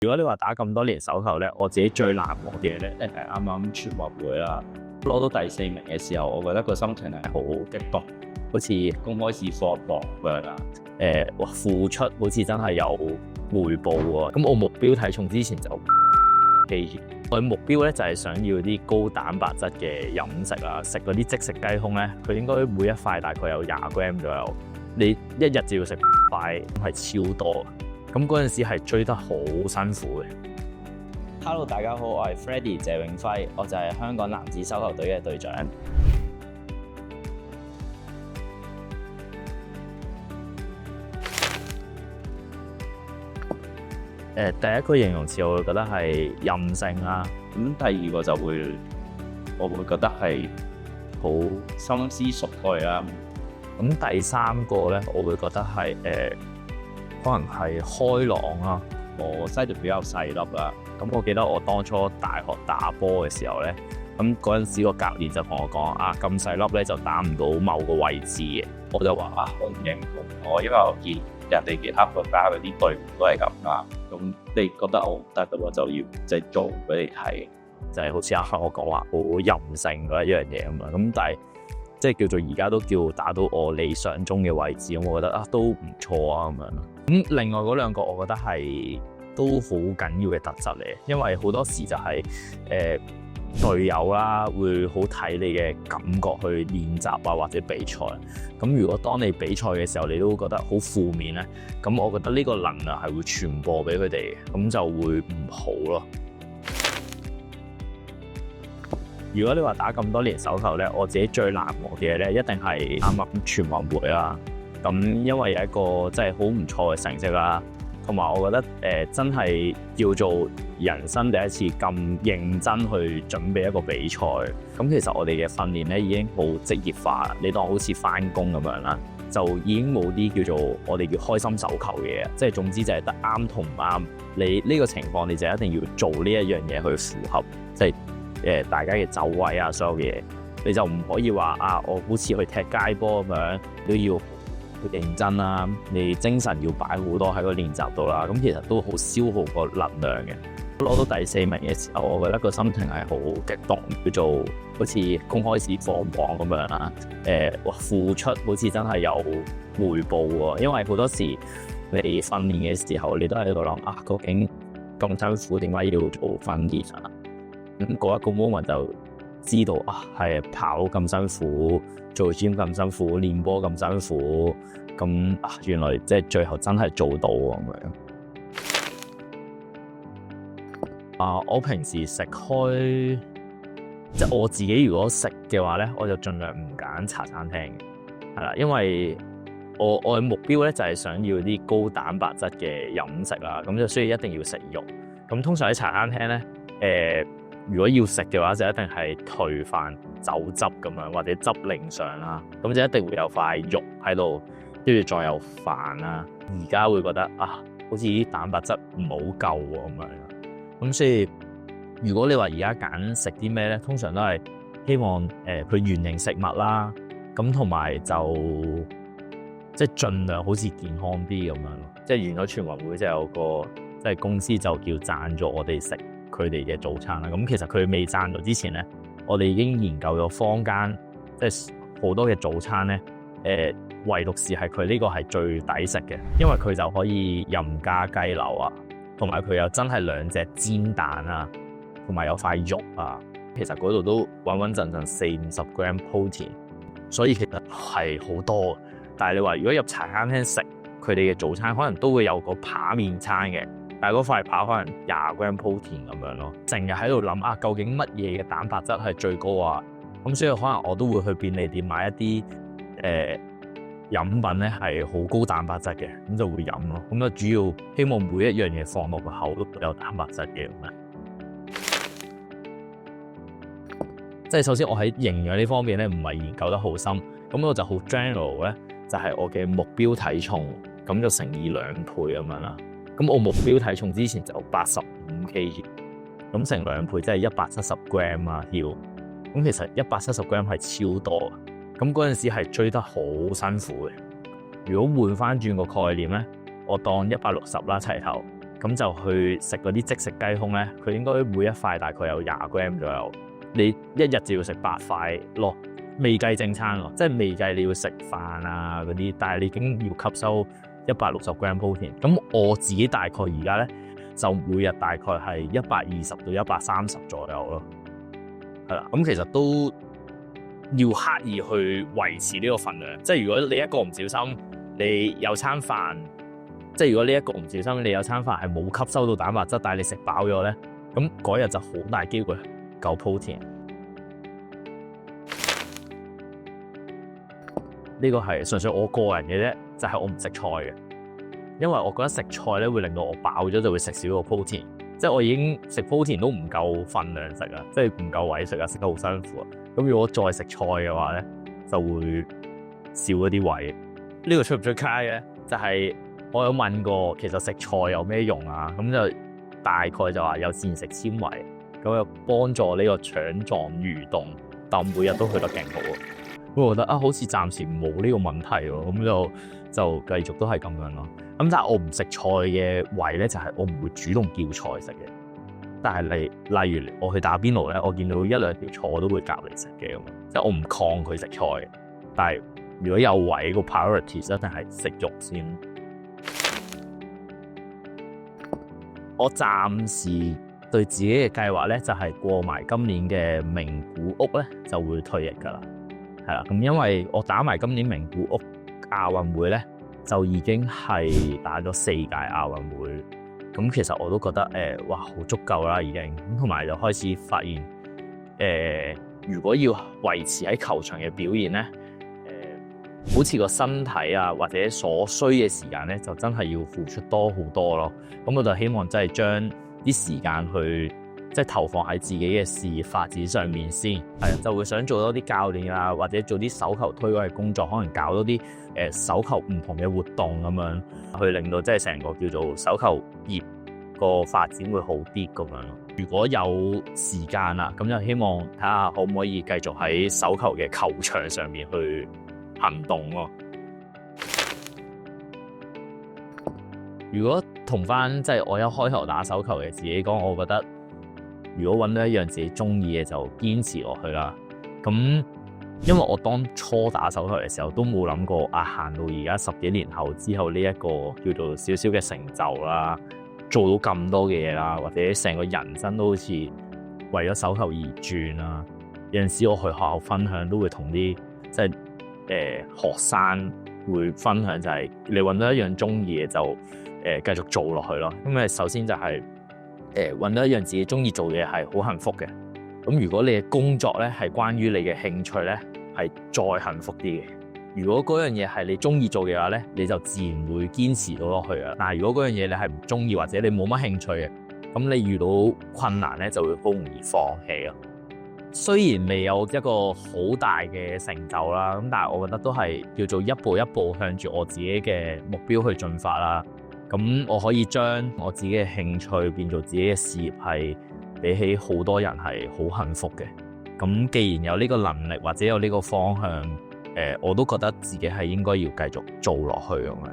如果你話打咁多年手球咧，我自己最難忘嘅咧，一定係啱啱全運會啦，攞到第4名嘅時候，我覺得個心情係好激動，好似公開試放榜咁樣啦。付出好似真係有回報喎。咁我目標體重之前就記住，我嘅目標咧就係想要啲高蛋白質嘅飲食啦，食嗰啲即食雞胸咧，佢應該每一塊大概有20g 左右，你一日就要食塊，係超多。咁嗰陣時係追得好辛苦嘅。Hello， 大家好，我係 Freddy 謝永輝，我就係香港男子手球隊嘅隊長。第一個形容詞我會覺得係任性啦。咁第二個就我會覺得係好深思熟慮啦。咁第三個咧，我會覺得係可能係開朗啦。我身度比較細粒啦。咁我記得我當初大學打波嘅時候咧，咁嗰陣時個教練就同我講咁細粒咧就打唔到某個位置嘅。我就話我唔認同我，因為我見人哋其他國家嗰啲隊伍都係咁啦。咁你覺得我唔得嘅話，就要即係做俾你睇，就係好似啱啱我講話好任性嗰一樣嘢咁樣。咁但係即係叫做而家都叫打到我理想中嘅位置，咁我覺得都唔錯啊咁樣咯。咁另外嗰兩個我覺得係都好緊要嘅特質嚟，因為好多時就係隊友啦會好睇你嘅感覺去練習或者比賽。咁如果當你比賽嘅時候你都覺得好負面咧，咁我覺得呢個能量係會傳播俾佢哋，咁就會唔好咯。如果你話打咁多年手球咧，我自己最難忘嘅咧，一定係啱啱全運會啦。咁因為有一個真係好唔錯嘅成績啦，同埋我覺得真係叫做人生第一次咁認真去準備一個比賽。咁其實我哋嘅訓練咧已經好職業化啦，你當好似返工咁樣啦，就已經冇啲叫做我哋叫開心手球嘅嘢，即係總之就係得啱同唔啱。你呢個情況你就一定要做呢一樣嘢去符合，即係大家嘅走位啊，所有嘅嘢，你就唔可以話我好似去踢街波咁樣，都要去認真啦，你精神要擺好多喺個練習度啦。咁其實都好消耗個能量嘅。攞到第4名嘅時候，我覺得個心情係好激動，叫做好似公開試放榜咁樣啦。付出好似真係有回報喎，因為好多時你訓練嘅時候，你都喺度諗究竟咁辛苦，點解要做訓練啊？咁嗰一個 moment 就知道係跑咁辛苦，做 gym 咁辛苦，練波咁辛苦，咁原來即係最後真係做到咁樣。我平時食開，即係我自己如果食嘅話咧，我就盡量唔揀茶餐廳嘅，係啦，因為我嘅目標咧就係想要啲高蛋白質嘅飲食啦，咁就需要一定要食肉。咁通常喺茶餐廳咧，如果要食嘅話，就一定係頹飯、酒汁咁樣，或者汁令上啦，咁就一定會有塊肉喺度，跟住再有飯啦。而家會覺得好似啲蛋白質唔好夠喎咁樣。咁所以如果你話而家揀食啲咩咧，通常都係希望佢原型食物啦，咁同埋就即係盡量好似健康啲咁樣咯。即係完咗全運會就有個即係公司就叫贊助我哋食佢哋嘅早餐啦。咁其實佢未贊助之前咧，我哋已經研究咗坊間即係好多嘅早餐咧，唯獨是係佢呢個係最抵食嘅，因為佢就可以任加雞柳啊，同埋佢又真係2隻煎蛋啊，同埋有塊肉啊。其實嗰度都穩穩陣陣40-50g protein，所以其實係好多。但係你話如果入茶餐廳食佢哋嘅早餐，可能都會有個扒麵餐嘅，但係嗰塊扒可能20g protein 咁樣咯。成日喺度諗究竟乜嘢嘅蛋白質係最高啊？咁所以可能我都會去便利店買一啲飲品咧係好高蛋白質嘅，咁就會飲咯。咁就主要希望每一樣嘢放落個口都有蛋白質嘅咁樣。即係首先我喺營養呢方面咧唔係研究得好深，咁我就好 general 咧，就係我嘅目標體重，咁就乘以2倍咁樣啦。咁我目標體重之前就85kg，咁乘2倍即係170g啊要。咁其實170g係超多。咁嗰陣時係追得好辛苦嘅。如果換翻轉個概念咧，我當160啦齊頭，咁就去食嗰啲即食雞胸咧，佢應該每一塊大概有20g 左右，你一日就要食8塊咯，未計正餐咯，即係未計你要食飯啊嗰啲，但係你已經要吸收160g protein。咁我自己大概而家咧就每日大概係120到130左右咯，係啦。咁其實都要刻意去維持呢個份量，即係如果你一個唔小心，你有餐飯，即係如果呢一個唔小心，你有餐飯係冇吸收到蛋白質，但係你食飽咗咧，咁嗰日就好大機會夠 protein。呢個係純粹我個人嘅啫，就係我唔食菜嘅，因為我覺得食菜咧會令到我飽咗，就會食少個 protein。即係我已經食 protein 都唔夠份量食啊，即係唔夠位食啊，食得好辛苦啊。咁如果再食菜嘅話咧，就會少一啲位。呢個出唔出街嘅？就係我有問過，其實食菜有咩用啊？咁就大概就話有膳食纖維，咁就幫助呢個腸臟蠕動，但每日都去得勁好啊。我覺得好似暫時冇呢個問題喎，咁就繼續都係咁樣咯。咁但係我唔食菜嘅位咧，就係我唔會主動叫菜食嘅。但係例如我去打邊爐咧，我見到1-2條菜我都會夾嚟食嘅，咁即係我唔抗拒食菜嘅。但係如果有位個 priority 一定係食肉先。我暫時對自己嘅計劃咧，就係過埋今年嘅名古屋咧，就會退役噶啦。係啦，咁因為我打埋今年名古屋亞運會咧，就已經係打咗4屆亞運會。咁其實我都覺得哇，好足夠啦已經。咁同埋就開始發現如果要維持喺球場嘅表現咧，好似個身體啊或者所需嘅時間咧，就真係要付出多好多咯。咁我就希望真係將啲時間去即係投放喺自己嘅事業發展上面先。係啊，就會想做多啲教練啊，或者做啲手球推廣嘅工作，可能搞多啲手球唔同嘅活動咁樣，去令到即係成個叫做手球業個發展會好啲咁樣咯。如果有時間啦，咁就希望睇下可唔可以繼續喺手球嘅球場上面去行動咯。如果同翻即係我一開頭打手球嘅自己講，我覺得如果揾到一樣自己中意嘅就堅持落去啦。咁因為我當初打手球嘅時候都冇諗過行到而家10幾年後之後呢一個叫做少少嘅成就啦，做到咁多嘅嘢啦，或者成個人生都好似為咗手球而轉啦。有陣時我去學校分享都會同啲即係學生會分享，就係你揾到一樣中意嘅就繼續做落去咯。因為首先就係揾到一樣自己中意做嘅嘢係好幸福嘅。咁如果你嘅工作咧係關於你嘅興趣咧，係再幸福啲嘅。如果嗰樣嘢係你中意做嘅話咧，你就自然會堅持到落去啊。但係如果嗰樣嘢你係唔中意或者你冇乜興趣嘅，咁你遇到困難咧就會好容易放棄咯。雖然未有一個好大嘅成就啦，咁但係我覺得都係叫做一步一步向住我自己嘅目標去進發啦。咁我可以將我自己嘅興趣變做自己嘅事業，係比起好多人係好幸福嘅。咁既然有呢個能力或者有呢個方向，我都覺得自己係應該要繼續做落去咁樣。